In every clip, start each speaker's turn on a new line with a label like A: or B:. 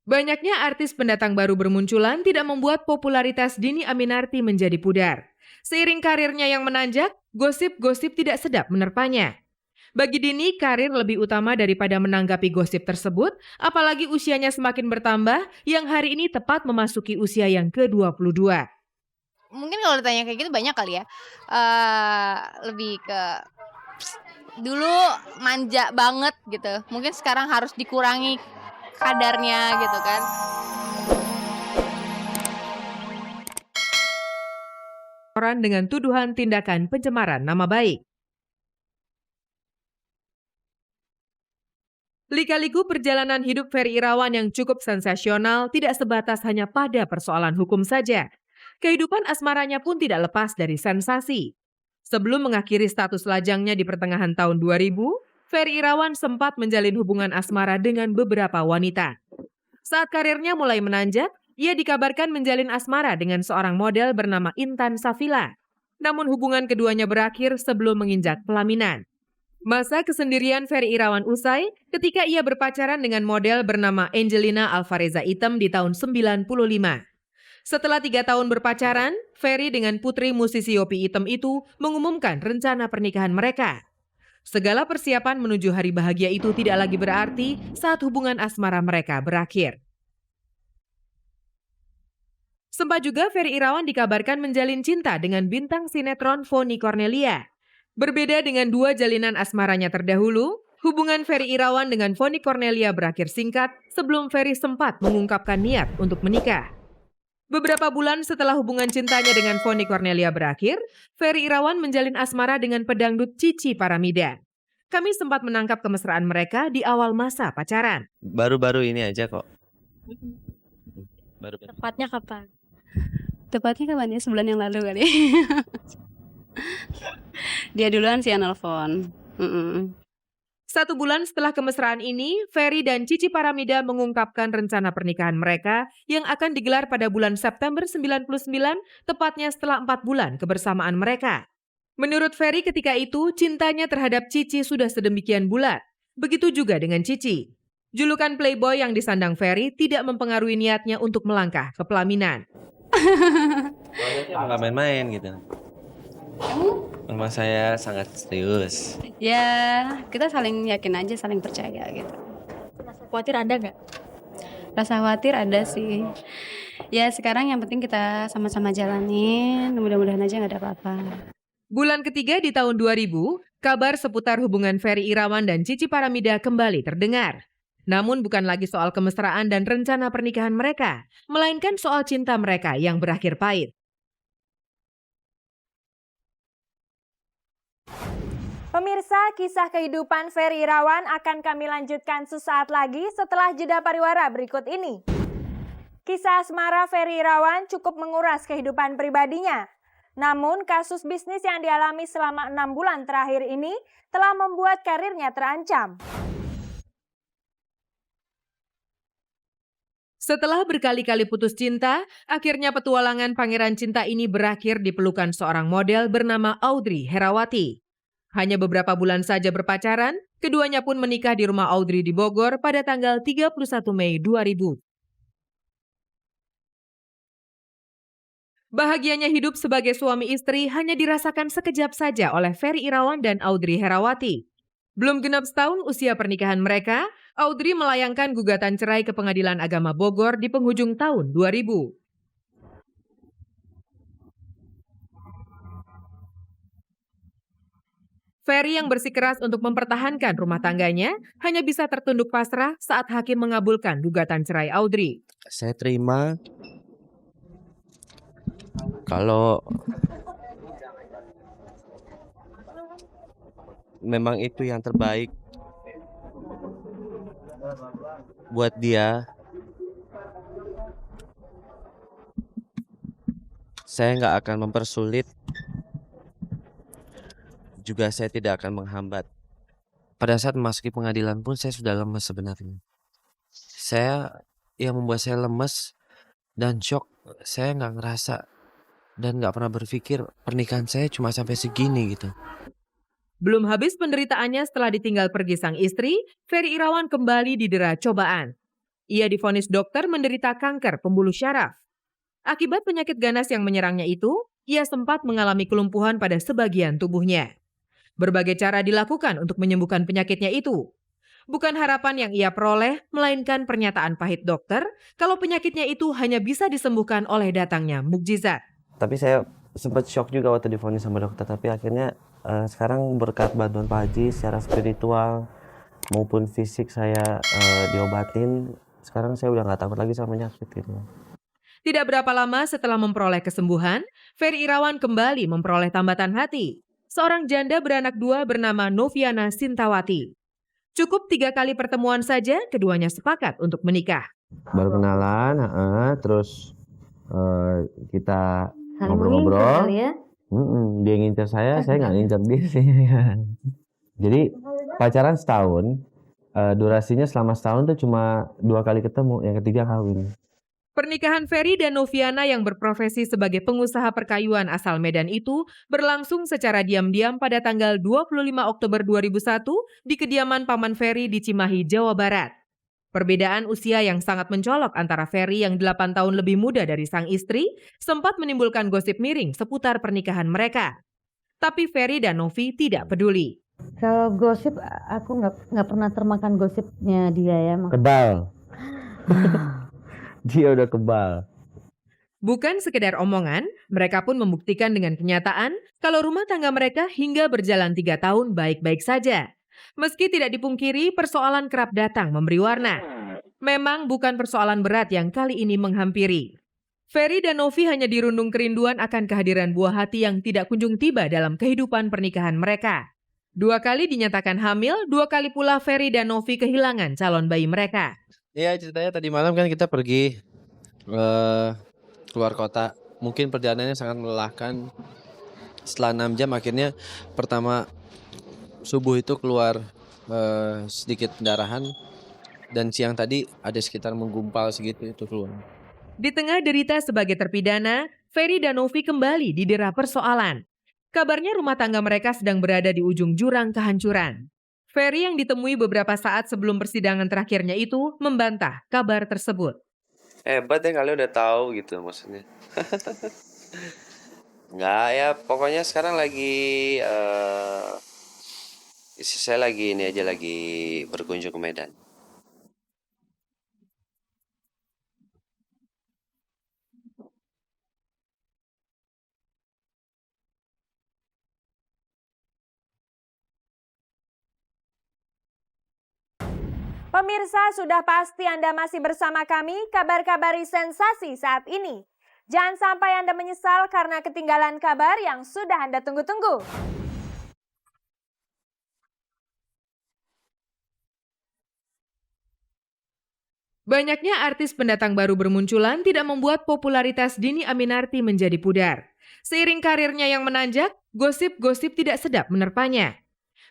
A: Banyaknya artis pendatang baru bermunculan tidak membuat popularitas Dhini Aminarti menjadi pudar. Seiring karirnya yang menanjak, gosip-gosip tidak sedap menerpanya. Bagi Dhini, karir lebih utama daripada menanggapi gosip tersebut, apalagi usianya semakin bertambah yang hari ini tepat memasuki usia yang ke-22.
B: Mungkin kalau ditanya kayak gitu banyak kali ya, lebih ke dulu manja banget gitu, mungkin sekarang harus dikurangi kadarnya gitu kan.
A: Orang dengan tuduhan tindakan pencemaran nama baik. Lika-liku perjalanan hidup Ferry Irawan yang cukup sensasional tidak sebatas hanya pada persoalan hukum saja. Kehidupan asmaranya pun tidak lepas dari sensasi. Sebelum mengakhiri status lajangnya di pertengahan tahun 2000, Ferry Irawan sempat menjalin hubungan asmara dengan beberapa wanita. Saat karirnya mulai menanjak, ia dikabarkan menjalin asmara dengan seorang model bernama Intan Safila. Namun hubungan keduanya berakhir sebelum menginjak pelaminan. Masa kesendirian Ferry Irawan usai ketika ia berpacaran dengan model bernama Angelina Alvareza Item di tahun 95. Setelah 3 tahun berpacaran, Ferry dengan putri musisi Yopi Item itu mengumumkan rencana pernikahan mereka. Segala persiapan menuju hari bahagia itu tidak lagi berarti saat hubungan asmara mereka berakhir. Sempat juga Ferry Irawan dikabarkan menjalin cinta dengan bintang sinetron Vonny Cornelia. Berbeda dengan dua jalinan asmaranya terdahulu, hubungan Ferry Irawan dengan Vonny Cornelia berakhir singkat sebelum Ferry sempat mengungkapkan niat untuk menikah. Beberapa bulan setelah hubungan cintanya dengan Vonny Cornelia berakhir, Ferry Irawan menjalin asmara dengan pedangdut Cici Paramida. Kami sempat menangkap kemesraan mereka di awal masa pacaran.
C: Baru-baru ini aja kok. Baru-baru.
D: Tepatnya kapan? Tepatnya kapan ya? Sebulan yang lalu kali. Dia duluan sih yang nelfon.
A: 1 bulan setelah kemesraan ini, Ferry dan Cici Paramida mengungkapkan rencana pernikahan mereka yang akan digelar pada bulan September 99, tepatnya setelah 4 bulan kebersamaan mereka. Menurut Ferry ketika itu, cintanya terhadap Cici sudah sedemikian bulat. Begitu juga dengan Cici. Julukan playboy yang disandang Ferry tidak mempengaruhi niatnya untuk melangkah ke pelaminan.
C: Nggak main-main gitu. Memang saya sangat serius.
D: Ya, kita saling yakin aja, saling percaya gitu.
E: Rasa khawatir ada nggak?
D: Rasa khawatir ada sih. Ya sekarang yang penting kita sama-sama jalanin, mudah-mudahan aja nggak ada apa-apa.
A: Bulan ketiga di tahun 2000, kabar seputar hubungan Ferry Irawan dan Cici Paramida kembali terdengar. Namun bukan lagi soal kemesraan dan rencana pernikahan mereka, melainkan soal cinta mereka yang berakhir pahit.
F: Pemirsa, kisah kehidupan Ferry Irawan akan kami lanjutkan sesaat lagi setelah jeda pariwara berikut ini. Kisah asmara Ferry Irawan cukup menguras kehidupan pribadinya. Namun, kasus bisnis yang dialami selama 6 bulan terakhir ini telah membuat karirnya terancam.
A: Setelah berkali-kali putus cinta, akhirnya petualangan pangeran cinta ini berakhir di pelukan seorang model bernama Audrey Herawati. Hanya beberapa bulan saja berpacaran, keduanya pun menikah di rumah Audrey di Bogor pada tanggal 31 Mei 2000. Bahagianya hidup sebagai suami istri hanya dirasakan sekejap saja oleh Ferry Irawan dan Audrey Herawati. Belum genap setahun usia pernikahan mereka, Audrey melayangkan gugatan cerai ke Pengadilan Agama Bogor di penghujung tahun 2000. Ferry yang bersikeras untuk mempertahankan rumah tangganya hanya bisa tertunduk pasrah saat hakim mengabulkan gugatan cerai Audrey.
C: Saya terima kalau memang itu yang terbaik buat dia. Saya nggak akan mempersulit, juga saya tidak akan menghambat. Pada saat memasuki pengadilan pun saya sudah lemas sebenarnya. Yang membuat saya lemas dan shock, saya nggak ngerasa dan nggak pernah berpikir pernikahan saya cuma sampai segini gitu.
A: Belum habis penderitaannya setelah ditinggal pergi sang istri, Ferry Irawan kembali didera cobaan. Ia divonis dokter menderita kanker pembuluh syaraf. Akibat penyakit ganas yang menyerangnya itu, ia sempat mengalami kelumpuhan pada sebagian tubuhnya. Berbagai cara dilakukan untuk menyembuhkan penyakitnya itu. Bukan harapan yang ia peroleh, melainkan pernyataan pahit dokter kalau penyakitnya itu hanya bisa disembuhkan oleh datangnya mukjizat.
C: Tapi saya sempat shock juga waktu divonis sama dokter, tapi akhirnya sekarang berkat bantuan Pak Haji secara spiritual maupun fisik saya diobatin, sekarang saya udah nggak takut lagi sama penyakit gitu.
A: Tidak berapa lama setelah memperoleh kesembuhan, Ferry Irawan kembali memperoleh tambatan hati. Seorang janda beranak 2 bernama Noviana Sintawati. Cukup 3 kali pertemuan saja, keduanya sepakat untuk menikah.
C: Baru kenalan, terus kita ngobrol-ngobrol.
G: ya?
C: Dia ngincer saya nggak ngincer dia sih. Jadi pacaran setahun, durasinya selama setahun tuh cuma 2 kali ketemu, yang ketiga kawin.
A: Pernikahan Ferry dan Noviana yang berprofesi sebagai pengusaha perkayuan asal Medan itu berlangsung secara diam-diam pada tanggal 25 Oktober 2001 di kediaman Paman Ferry di Cimahi, Jawa Barat. Perbedaan usia yang sangat mencolok antara Ferry yang 8 tahun lebih muda dari sang istri sempat menimbulkan gosip miring seputar pernikahan mereka. Tapi Ferry dan Novi tidak peduli.
G: Kalau gosip, aku nggak pernah termakan gosipnya dia ya.
C: Kebal. Dia udah kebal.
A: Bukan sekedar omongan, mereka pun membuktikan dengan kenyataan kalau rumah tangga mereka hingga berjalan 3 tahun baik-baik saja. Meski tidak dipungkiri, persoalan kerap datang memberi warna. Memang bukan persoalan berat yang kali ini menghampiri. Ferry dan Novi hanya dirundung kerinduan akan kehadiran buah hati yang tidak kunjung tiba dalam kehidupan pernikahan mereka. 2 kali dinyatakan hamil, 2 kali pula Ferry dan Novi kehilangan calon bayi mereka.
C: Iya, ceritanya tadi malam kan kita pergi keluar kota. Mungkin perjalanannya sangat melelahkan. Setelah 6 jam akhirnya pertama subuh itu keluar sedikit pendarahan. Dan siang tadi ada sekitar menggumpal segitu itu keluar.
A: Di tengah derita sebagai terpidana, Ferry dan Novi kembali didera persoalan. Kabarnya rumah tangga mereka sedang berada di ujung jurang kehancuran. Ferry yang ditemui beberapa saat sebelum persidangan terakhirnya itu membantah kabar tersebut.
C: Hebat ya kalian udah tahu gitu maksudnya. Enggak ya, pokoknya sekarang lagi saya lagi ini aja lagi berkunjung ke Medan.
F: Pemirsa, sudah pasti Anda masih bersama kami, kabar-kabari sensasi saat ini. Jangan sampai Anda menyesal karena ketinggalan kabar yang sudah Anda tunggu-tunggu.
A: Banyaknya artis pendatang baru bermunculan tidak membuat popularitas Dhini Aminarti menjadi pudar. Seiring karirnya yang menanjak, gosip-gosip tidak sedap menerpanya.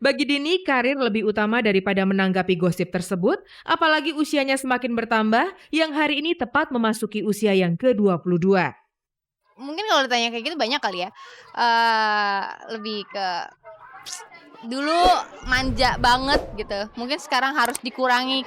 A: Bagi Dhini, karir lebih utama daripada menanggapi gosip tersebut, apalagi usianya semakin bertambah yang hari ini tepat memasuki usia yang ke-22.
B: Mungkin kalau ditanya kayak gitu banyak kali ya. Lebih ke dulu manja banget gitu. Mungkin sekarang harus dikurangi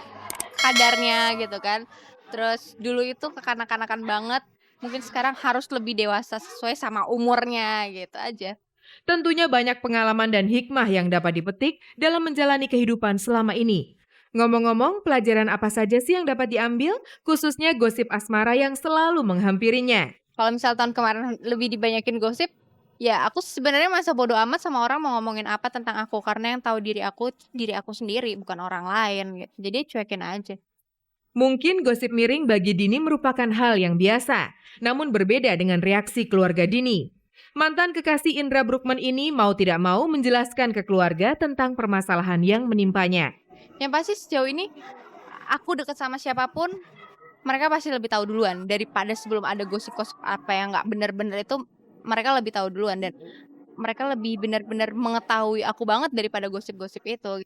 B: kadarnya gitu kan. Terus dulu itu kekanak-kanakan banget. Mungkin sekarang harus lebih dewasa sesuai sama umurnya gitu aja.
A: Tentunya banyak pengalaman dan hikmah yang dapat dipetik dalam menjalani kehidupan selama ini. Ngomong-ngomong, pelajaran apa saja sih yang dapat diambil, khususnya gosip asmara yang selalu menghampirinya?
B: Kalau misal tahun kemarin lebih dibanyakin gosip, ya aku sebenarnya masa bodo amat sama orang mau ngomongin apa tentang aku. Karena yang tahu diri aku sendiri, bukan orang lain gitu. Jadi cuekin aja.
A: Mungkin gosip miring bagi Dhini merupakan hal yang biasa, namun berbeda dengan reaksi keluarga Dhini. Mantan kekasih Indra Bruggman ini mau tidak mau menjelaskan ke keluarga tentang permasalahan yang menimpanya.
B: Yang pasti sejauh ini aku deket sama siapapun, mereka pasti lebih tahu duluan daripada sebelum ada gosip-gosip apa yang nggak benar-benar itu. Mereka lebih tahu duluan dan mereka lebih benar-benar mengetahui aku banget daripada gosip-gosip itu.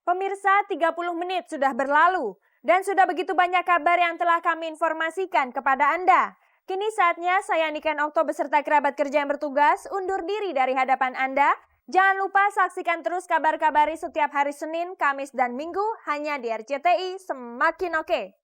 F: Pemirsa, 30 menit sudah berlalu dan sudah begitu banyak kabar yang telah kami informasikan kepada Anda. Kini saatnya saya Niken Okto beserta kerabat kerja yang bertugas undur diri dari hadapan Anda. Jangan lupa saksikan terus kabar-kabari setiap hari Senin, Kamis, dan Minggu hanya di RCTI Semakin Oke.